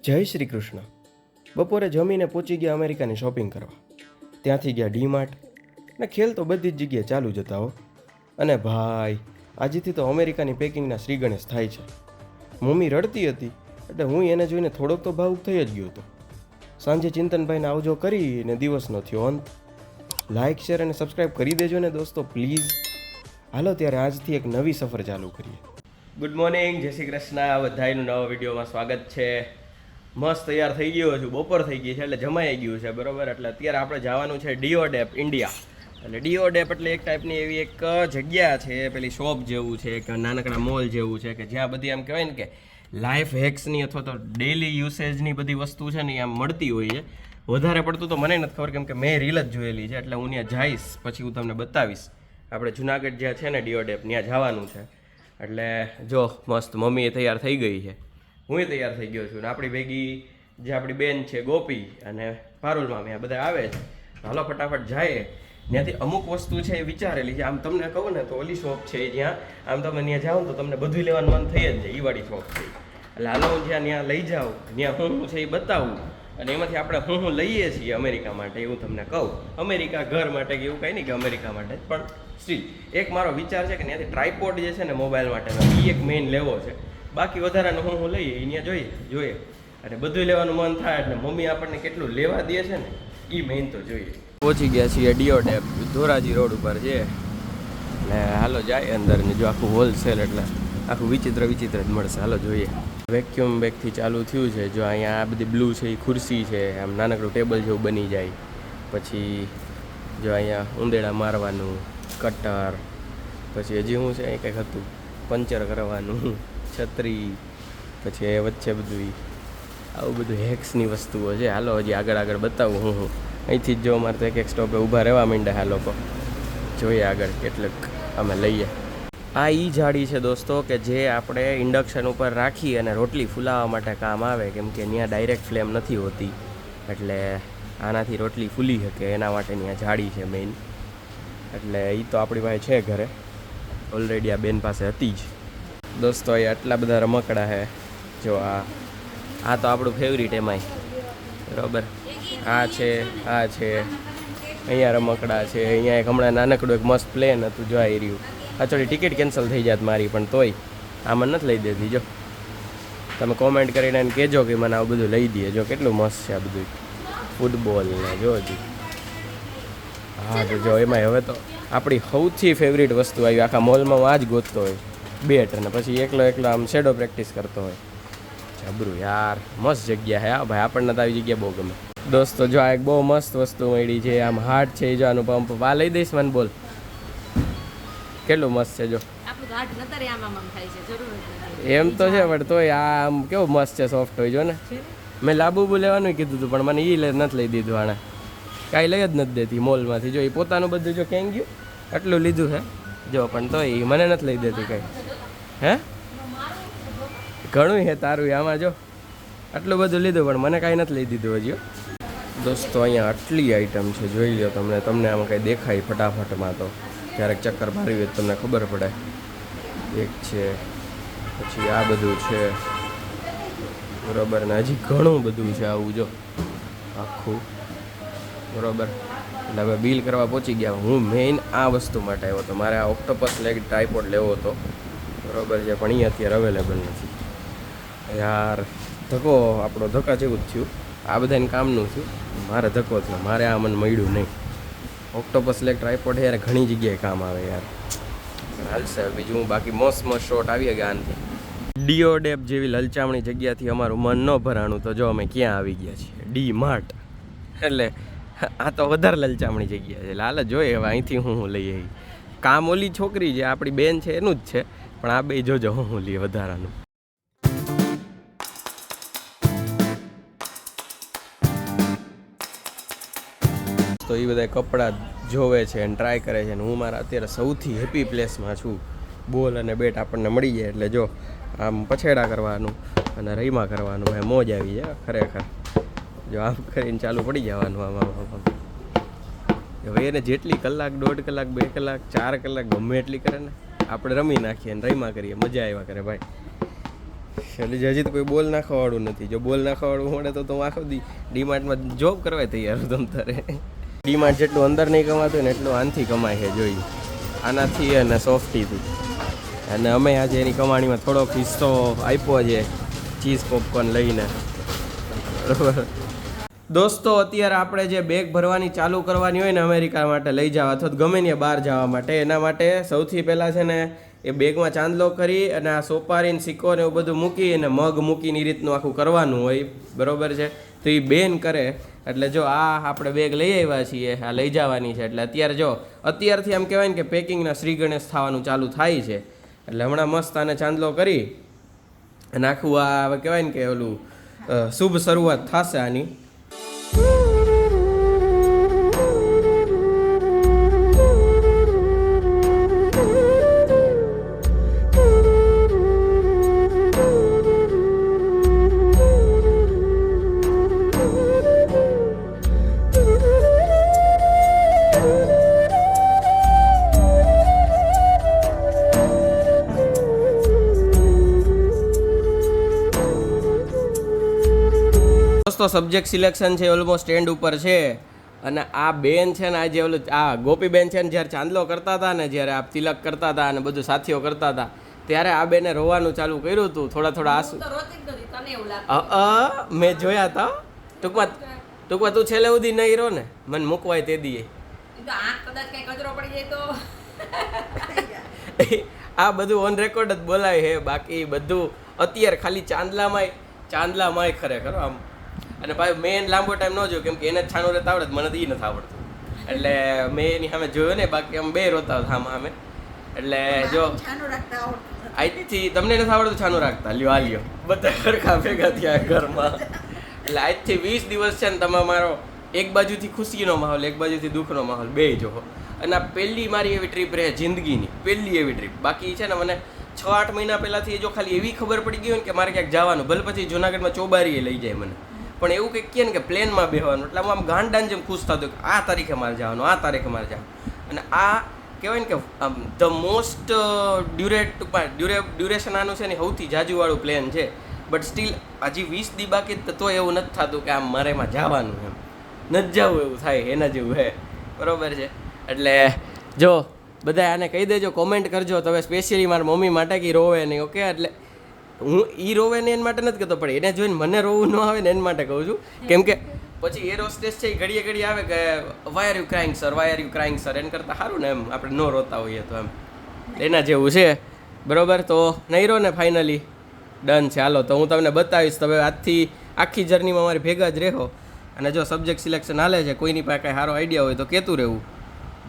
જય શ્રી કૃષ્ણ. બપોરે જમીને પહોંચી ગયા અમેરિકાની શોપિંગ કરવા. ત્યાંથી ગયા ડીમાર્ટ ને ખેલ તો બધી જ જગ્યાએ ચાલુ જ હતા હો. અને ભાઈ આજથી તો અમેરિકાની પેકિંગના શ્રી ગણેશ થાય છે. મમ્મી રડતી હતી એટલે હું એને જોઈને થોડોક તો ભાવુક થઈ જ ગયો હતો. સાંજે ચિંતનભાઈને આવજો કરીને દિવસનો થયો અંત. લાઇક શેર અને સબસ્ક્રાઈબ કરી દેજો ને દોસ્તો પ્લીઝ. હાલો ત્યારે આજથી એક નવી સફર ચાલુ કરીએ. ગુડ મોર્નિંગ, જય શ્રી કૃષ્ણ. બધાનું નવા વિડીયોમાં સ્વાગત છે. મસ્ત તૈયાર થઈ ગયો છું, બપોર થઈ ગઈ છે એટલે જમાઈ ગયું છે બરાબર. એટલે અત્યારે આપણે જવાનું છે ડીઓડેપ ઇન્ડિયા. એટલે ડીઓડેપ એટલે એક ટાઈપની એવી એક જગ્યા છે, પેલી શોપ જેવું છે કે નાનકડા મોલ જેવું છે કે જ્યાં બધી આમ કહેવાય ને કે લાઈફ હેક્સની અથવા તો ડેલી યુસેજની બધી વસ્તુ છે ને આમ મળતી હોય છે. વધારે પડતું તો મને નથી ખબર કેમ કે મેં રીલ જ જોયેલી છે એટલે હું ત્યાં જઈશ પછી હું તમને બતાવીશ. આપણે જુનાગઢ જ્યાં છે ને ડીઓડેપ ત્યાં જવાનું છે. એટલે જો મસ્ત મમ્મી તૈયાર થઈ ગઈ છે, હું તૈયાર થઈ ગયો છું ને આપણી ભેગી જે આપણી બેન છે ગોપી અને પારુલ મામી આ બધા આવે છે. હાલો ફટાફટ જાય. ત્યાંથી અમુક વસ્તુ છે એ વિચારેલી છે. આમ તમને કહું ને તો ઓલી શોપ છે જ્યાં આમ તમે ત્યાં જાઓ ને તો તમને બધું લેવાનું મન થઈ જ જાય. એ વાળી શોપ છે એટલે હાલો હું જ્યાં ત્યાં લઈ જાઉં, ત્યાં હું છે એ બતાવું અને એમાંથી આપણે હું લઈએ છીએ અમેરિકા માટે એવું તમને કહું. અમેરિકા ઘર માટે કે એવું કંઈ નહીં કે અમેરિકા માટે પણ સ્ટીલ એક મારો વિચાર છે કે ત્યાંથી ટ્રાયપોડ જે છે ને મોબાઈલ માટેનો એ એક મેઇન લેવો છે. બાકી વધારાનું હું લઈએ એ ત્યાં જોઈએ અને બધું લેવાનું મન થાય એટલે મમ્મી આપણને કેટલું લેવા દે છે ને એ મેઇન તો જોઈએ. પહોંચી ગયા છીએ ડીઓડેપ, ધોરાજી રોડ ઉપર છે. એટલે હાલો જાય અંદર ને જો આખું હોલસેલ એટલે આખું વિચિત્ર જ મળશે. હાલો જોઈએ. વેક્યુમ બેગથી ચાલુ થયું છે. જો અહીંયા આ બધી બ્લુ છે એ ખુરશી છે, આમ નાનકડું ટેબલ જેવું બની જાય. પછી જો અહીંયા ઉંદેડા મારવાનું કટર, પછી હજી શું છે અહીં કંઈક હતું પંચર કરવાનું, છત્રી, પછી એ વચ્ચે બધું આવું બધું હેક્સની વસ્તુઓ છે. હાલો હજી આગળ બતાવું હું અહીંથી જ જો અમારે તો એક સ્ટોપે ઊભા રહેવા માંડ્યા. આ લોકો જોઈએ આગળ કેટલુંક અમે લઈએ. આ ઈ જાળી છે દોસ્તો કે જે આપણે ઇન્ડક્શન ઉપર રાખી અને રોટલી ફૂલાવવા માટે કામ આવે, કેમ કે ત્યાં ડાયરેક્ટ ફ્લેમ નથી હોતી એટલે આનાથી રોટલી ફૂલી શકે એના માટેની આ જાળી છે મેઇન. એટલે એ તો આપણી પાસે છે ઘરે ઓલરેડી, આ બેન પાસે હતી જ. દોસ્તો અહીં આટલા બધા રમકડા છે. જો આ તો આપણું ફેવરિટ એમાંય બરાબર. આ છે અહીંયા રમકડા છે. અહીંયા એક હમણાં નાનકડું એક મસ્ત પ્લેન હતું જો આવી રહ્યું. થોડી ટિકિટ કેન્સલ થઈ જાત મારી પણ તોય આમાં નથી લઈ દેતી. જો તમે કોમેન્ટ કરીને એને કહેજો કે મને આવું બધું લઈ દે. જો કેટલું મસ્ત છે આ બધું ફૂટબોલ ને જો હજી. હા તો જો એમાં હવે તો આપણી સૌથી ફેવરિટ વસ્તુ આવી આખા મોલમાં હું આ જ ગોતતો હોય, બેટ. અને પછી એકલો આમ શેડો પ્રેક્ટિસ કરતો હોય. જબરું યાર, મસ્ત જગ્યા હે. હા ભાઈ આપણને તો આવી જગ્યા બહુ ગમે. દોસ્તો જો આ એક બહુ મસ્ત વસ્તુ મળી છે, આમ હાર્ટ છે જો આનું પંપ. આ લઈ દઈશ મને બોલ. કેટલું મસ્ત છે જો. એમ તો છે પણ તોય આ આમ કેવું મસ્ત છે, સોફ્ટ હોય જો ને. મેં લાબુ લેવાનું કીધું હતું પણ મને એ નથી લઈ દીધું. આણે કાંઈ લઈ જ નથી દેતી મોલમાંથી. જો એ પોતાનું બધું જો ક્યાં ગયું આટલું લીધું છે જો, પણ તોય મને નથી લઈ દેતી કંઈ. હે ઘણું હે તારું આમાં જો, આટલું બધું લીધું પણ મને કાંઈ નથી લઈ દીધું હજી. દોસ્તો અહીંયા આટલી આઈટમ છે જોઈ લો. તમને આમાં કંઈ દેખાય ફટાફટમાં તો ક્યારેક ચક્કર મારી હોય તમને ખબર પડે. એક છે, પછી આ બધું છે બરાબર, ને હજી ઘણું બધું છે આવું જો આખું બરાબર. એટલે હવે બિલ કરવા પહોંચી ગયા. હું મેઇન આ વસ્તુ માટે આવ્યો હતો. મારે આ ઓક્ટોપસ લેગ ટ્રાયપોડ લેવો હતો બરાબર છે, પણ એ અત્યારે અવેલેબલ નથી યાર. ધક્કો આપણો ધક્કા જેવું જ થયું. આ બધાને કામનું થયું, મારે ધક્કો થયો. મારે આ મને મળ્યું નહીં. ઓક્ટોપસ લેગ ટ્રાયપોડ યાર ઘણી જગ્યાએ કામ આવે યાર. હાલશે બીજું બાકી મસ્ત શોટ આવી ગયા આનાથી. ડીઓડેપ જેવી લલચામણી જગ્યાથી અમારું મન ન ભરાણું તો જો અમે ક્યાં આવી ગયા છીએ, ડી માર્ટ. એટલે આ તો વધારે લલચામણી જગ્યા છે. લાલ જોઈએ હવે અહીંથી હું લઈએ. કામ ઓલી છોકરી જે આપણી બેન છે એનું જ છે, પણ આ બે જોજો હું લઈએ વધારાનું. તો એ બધા કપડાં જોવે છે અને ટ્રાય કરે છે. અને હું મારા અત્યારે સૌથી હેપી પ્લેસમાં છું. બોલ અને બેટ આપણને મળી જાય એટલે જો આમ પછેડા કરવાનું અને રહીમાં કરવાનું, એ મોજ આવી જાય ખરેખર. જો આમ કરીને ચાલુ પડી જવાનું આમ. હવે એને જેટલી કલાક, 1.5 કલાક, 2 કલાક, 4 કલાક ગમે એટલી કરે ને આપણે રમી નાખીએ અને રહીમાં કરીએ, મજા આવ્યા કરે ભાઈ. એટલે હજી તો કોઈ બોલ નાખવાવાળું નથી. જો બોલ નાખવાવાળું મળે તો હું આખો ડીમાર્ટમાં જોબ કરવા તૈયાર છું તમ તારે. ડીમાર્ટ જેટલું અંદર નહીં કમાતું ને એટલું આનથી કમાય છે જોઈ, આનાથી અને સોફ્ટીથી. અને અમે આજે એની કમાણીમાં થોડોક હિસ્સો આપ્યો છે ચીઝ પોપકોર્ન લઈને. બરાબર દોસ્તો, અત્યારે આપણે જે બેગ ભરવાની ચાલુ કરવાની હોય ને અમેરિકા માટે લઈ જવા અથવા ગમે ત્યાં બહાર જવા માટે, એના માટે સૌથી પહેલાં છે ને એ બેગમાં ચાંદલો કરી અને આ સોપારીને સિક્કો ને એવું બધું મૂકી અને મગ મૂકીને એ રીતનું આખું કરવાનું હોય. બરાબર છે? તો એ બેન કરે એટલે જો આ આપણે બેગ લઈ આવ્યા છીએ, આ લઈ જવાની છે. એટલે અત્યારે જો અત્યારથી આમ કહેવાય ને કે પેકિંગના શ્રી ગણેશ થવાનું ચાલુ થાય છે. એટલે હમણાં મસ્ત આને ચાંદલો કરી અને આખું આ હવે કહેવાય ને કે ઓલું શુભ શરૂઆત થશે આની. દોસ્તો સબ્જેક્ટ સિલેક્શન છે ઓલમોસ્ટ એન્ડ ઉપર છે અને આ બેન છે ને આજે ઓલું આ ગોપી બેન છે ને જ્યારે ચાંદલો કરતા હતા ને, જ્યારે આ તિલક કરતા હતા અને બધું સાથીઓ કરતા હતા ત્યારે આ બેને રોવાનું ચાલુ કર્યું હતું. થોડા આંસુ મેં જોયા હતા. ટૂંકમાં તું છેલ્લે સુધી નહીં રહો ને મને મૂકવાય તે દીએ. આ બધું ઓન રેકોર્ડ જ બોલાય છે, બાકી બધું અત્યારે ખાલી ચાંદલામાંય ખરેખર આમ. અને ભાઈ મેં લાંબો ટાઈમ ન જોયો કેમ કે એને જ છાનું રહેતા આવડે, મને તો એ નથી આવડતું. એટલે મેં એની સામે જોયો ને, બાકી આમ બે રોતા હતા સામે. એટલે જો આજથી તમને નથી આવડતું છાનું રાખતા, લ્યો બધા સરખા ભેગા થયા ઘરમાં. એટલે આજથી 20 દિવસ છે ને તમે મારો એક બાજુથી ખુશીનો માહોલ, એક બાજુથી દુઃખનો માહોલ બે જોવો. અને આ પહેલી મારી એવી ટ્રીપ રહે જિંદગીની, પહેલી એવી ટ્રીપ. બાકી છે ને મને 6-8 મહિના પહેલાંથી જો ખાલી એવી ખબર પડી ગઈ હોય ને કે મારે ક્યાંક જવાનું, ભલે પછી જુનાગઢમાં ચોબારીએ લઈ જાય મને, પણ એવું કંઈક કહે ને કે પ્લેનમાં બેહવાનું, એટલે આમ ગાંડાને જેમ ખુશ થતું કે આ તારીખે મારે જવાનું, આ તારીખે મારે જવાનું. અને આ કહેવાય ને કે ધ મોસ્ટ ડ્યુરેશન આનું છે ને સૌથી જાજુવાળું પ્લેન છે. બટ સ્ટીલ હજી 20 દી બાકી તો એવું નથી થતું કે આમ મારે એમાં જવાનું એમ નથી જવું, એવું થાય એના જેવું હે. બરાબર છે? એટલે જો બધા આને કહી દેજો, કોમેન્ટ કરજો તમે સ્પેશિયલી મારા મમ્મી માટે કે રોવે નહીં. ઓકે? એટલે હું રોવે ને એના માટે નથી કહેતો, પણ એને જોઈને મને રોવું ન આવે ને એના માટે કહું છું. કેમ કે પછી એર હોસ્ટેસ છે એ ઘડીએ આવે કે why are you crying sir, એને કરતાં સારું ને એમ આપણે ન રોતા હોઈએ તો એમ એના જેવું છે. બરાબર? તો નહીં રહો ને ફાઇનલી ડન છે. હાલો તો હું તમને બતાવીશ. તમે આજથી આખી જર્નીમાં મારી ભેગા જ રહો. અને જો સબ્જેક્ટ સિલેક્શન હાલે છે, કોઈની પાસે કાંઈ સારો આઈડિયા હોય તો કહેતું રહેવું.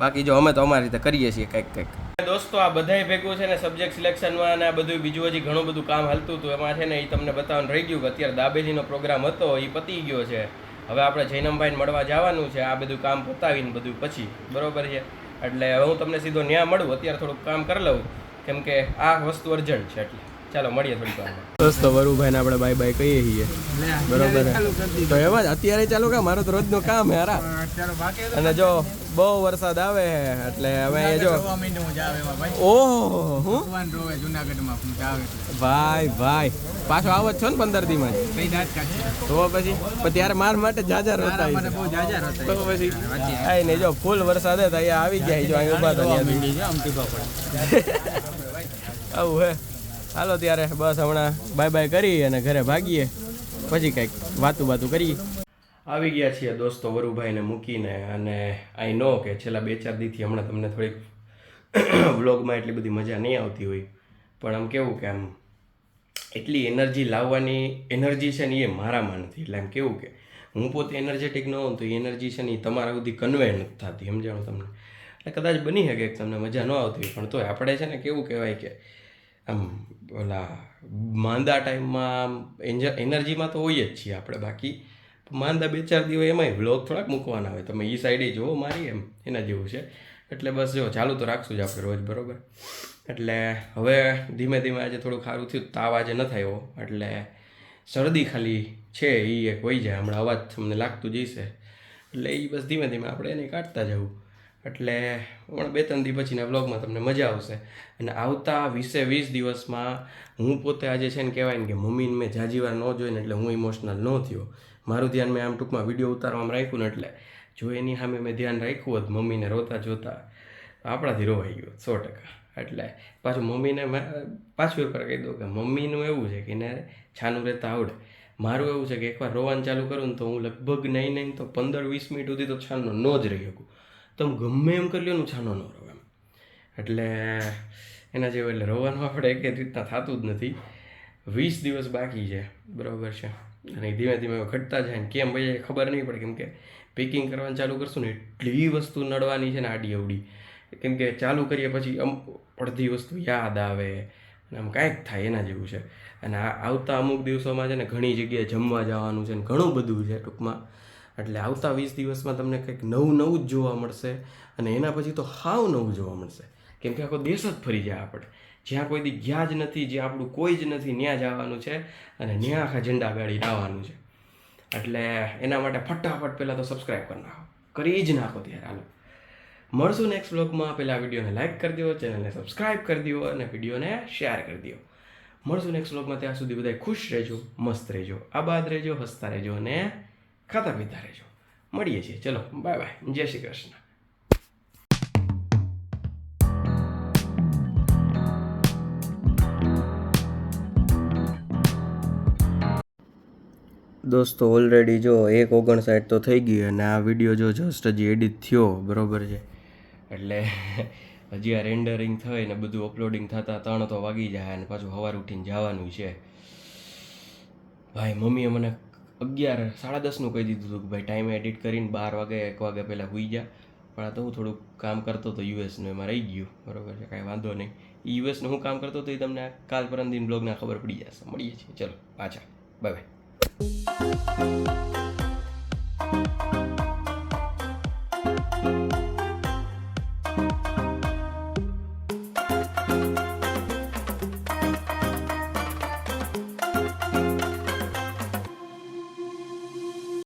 બાકી જો અમે તો અમારી રીતે કરીએ છીએ કંઈક. દોસ્તો આ બધાય ભેગું છે ને સબ્જેક્ટ સિલેક્શનમાં અને આ બધું બીજું હજી ઘણું બધું કામ હાલતું હતું. એમાં છે ને એ તમને બતાવવાનું રહી ગયું કે અત્યારે દાબેલીનો પ્રોગ્રામ હતો એ પતી ગયો છે. હવે આપણે જૈનમભાઈને મળવા જવાનું છે આ બધું કામ પતાવીને બધું પછી. બરાબર છે? એટલે હવે હું તમને સીધો ન્યા મળું. અત્યારે થોડુંક કામ કરી લઉં કેમ કે આ વસ્તુ અર્જન્ટ છે. એટલે ચાલો મળીએ થોડી વાર. દોસ્તો વરુભાઈને આપણે બાય બાય કહીએ છીએ. બરોબર? તો એવા જ અત્યારે ચાલુ કે મારો તો રોજનું કામ હે હારા. અને જો બહુ વરસાદ આવે એટલે હવે જો ઓહો ભાઈ પાછો આવો જ છો ને 15 દીમાં તો પછી ત્યારે માર માટે જાજા રોતા તો પછી આઈ ને જો ફૂલ વરસાદ હે તો અહીંયા આવી ગયા. જો અહીં ઉભા હતા આવું હે. હાલો ત્યારે બસ હમણાં બાય બાય કરી અને ઘરે ભાગીએ, પછી કંઈક વાતું કરીએ. આવી ગયા છીએ દોસ્તો વરુભાઈને મૂકીને. અને આઈ નો કે છેલ્લા 2-4 દીથી હમણાં તમને થોડીક વ્લોગમાં એટલી બધી મજા નહીં આવતી હોય, પણ આમ કેવું કે આમ એટલી એનર્જી લાવવાની એનર્જી છે ને એ મારામાં નથી. એટલે આમ કેવું કે હું પોતે એનર્જેટિક ન હોઉં તો એ એનર્જી છે ને એ તમારા સુધી કન્વે નથી થતી. સમજાણું તમને? એટલે કદાચ બની શકે કે તમને મજા ન આવતી હોય, પણ તોય આપણે છે ને કેવું કહેવાય કે આમ ઓલા માંદા ટાઈમમાં એનર્જીમાં તો હોઈએ જ છીએ આપણે. બાકી માંદા 2-4 દિવસ એમાંય વ્લોગ થોડાક મૂકવાના હોય. તમે એ સાઈડે જુઓ મારી એમ એના જેવું છે. એટલે બસ જો ચાલુ તો રાખશું જ આપણે રોજ. બરાબર? એટલે હવે ધીમે ધીમે આજે થોડું સારું થયું. તાવ આજે ન થયો એટલે શરદી ખાલી છે એ એક વહી જાય. હમણાં અવાજ તમને લાગતું જઈશે એટલે એ બસ ધીમે ધીમે આપણે એને કાઢતા જવું. એટલે પણ 2-3 દી પછીના વ્લોગમાં તમને મજા આવશે. અને આવતા 20 દિવસમાં હું પોતે આજે છે ને કહેવાય ને કે મમ્મીને મેં જાજી વાર ન જોઈને એટલે હું ઇમોશનલ ન થયો. મારું ધ્યાન મેં આમ ટૂંકમાં વિડીયો ઉતારવામાં રાખ્યું ને એટલે જો એની સામે મેં ધ્યાન રાખ્યું હોત મમ્મીને રોતા જોતા આપણાથી રોવાઈ ગયો 100%. એટલે પાછું મમ્મીને પાછું એકવાર કહી દઉં કે મમ્મીનું એવું છે કે એને છાનું રહેતા આવડે. મારું એવું છે કે એકવાર રોવાનું ચાલુ કરું ને તો હું લગભગ નહીં તો 15-20 મિનિટ સુધી તો છાનો ન જ રહી શકું. તમે ગમે એમ કરી લો ને છાનો ન રહો એમ. એટલે એના જેવું એટલે રોવાનું આપણે એક રીતના થતું જ નથી. 20 દિવસ બાકી છે, બરાબર છે. અને ધીમે ધીમે ઘટતા જાય ને કેમ ભાઈ ખબર નહીં પડે, કેમ કે પેકિંગ કરવાનું ચાલુ કરશું ને એટલી વસ્તુ નડવાની છે ને આડી અવડી. કેમ કે ચાલુ કરીએ પછી અડધી વસ્તુ યાદ આવે અને આમ કાંઈક થાય એના જેવું છે. અને આવતા અમુક દિવસોમાં છે ને ઘણી જગ્યાએ જમવા જવાનું છે ને ઘણું બધું છે ટૂંકમાં. એટલે આવતા 20 દિવસમાં તમને કંઈક નવું જ જોવા મળશે. અને એના પછી તો હાવ નવું જોવા મળશે. કેમ કે આખો દેશ જ ફરી જાય આપણે. જ્યાં કોઈ દી ગયા જ નથી, જ્યાં આપણું કોઈ જ નથી, ત્યાં જવાનું છે અને ત્યાં આખા ઝંડા ગાડી આવવાનું છે. એટલે એના માટે ફટાફટ પહેલાં તો સબસ્ક્રાઈબ કરી નાખો, કરી જ નાખો ત્યારે. હાલો મળશું નેક્સ્ટ વ્લોગમાં. પહેલાં વિડીયોને લાઇક કરી દો, ચેનલને સબસ્ક્રાઈબ કરી દો અને વિડીયોને શેર કરી દો. મળશું નેક્સ્ટ વ્લોગમાં. ત્યાં સુધી બધા ખુશ રહેજો, મસ્ત રહેજો, આબાદ રહેજો, હસતા રહેજો અને ખાતા પીતા રહેજો. મળીએ છીએ. ચલો બાય બાય, જય શ્રી કૃષ્ણ. દોસ્તો ઓલરેડી જો 1:59 તો થઈ ગઈ અને આ વિડીયો જો જસ્ટ હજી એડિટ થયો, બરાબર છે. એટલે હજી આ રેન્ડરિંગ થઈ ને બધું અપલોડિંગ થતાં 3 તો વાગી જાય અને પાછું સવાર ઉઠીને જવાનું છે. ભાઈ મમ્મીએ મને 11 સાડા 10નું કહી દીધું હતું કે ભાઈ ટાઈમે એડિટ કરીને 12 વાગે 1 વાગે પહેલાં હોઈ જા. પણ આ તો હું થોડુંક કામ કરતો હતો યુએસનું, એમાં રહી ગયું, બરાબર છે. કાંઈ વાંધો નહીં. યુએસનું હું કામ કરતો હતો એ તમને કાલ પરમ દિન બ્લોગના ખબર પડી જશે. મળીએ છીએ. ચલો પાછા બાય બાય. Thank you.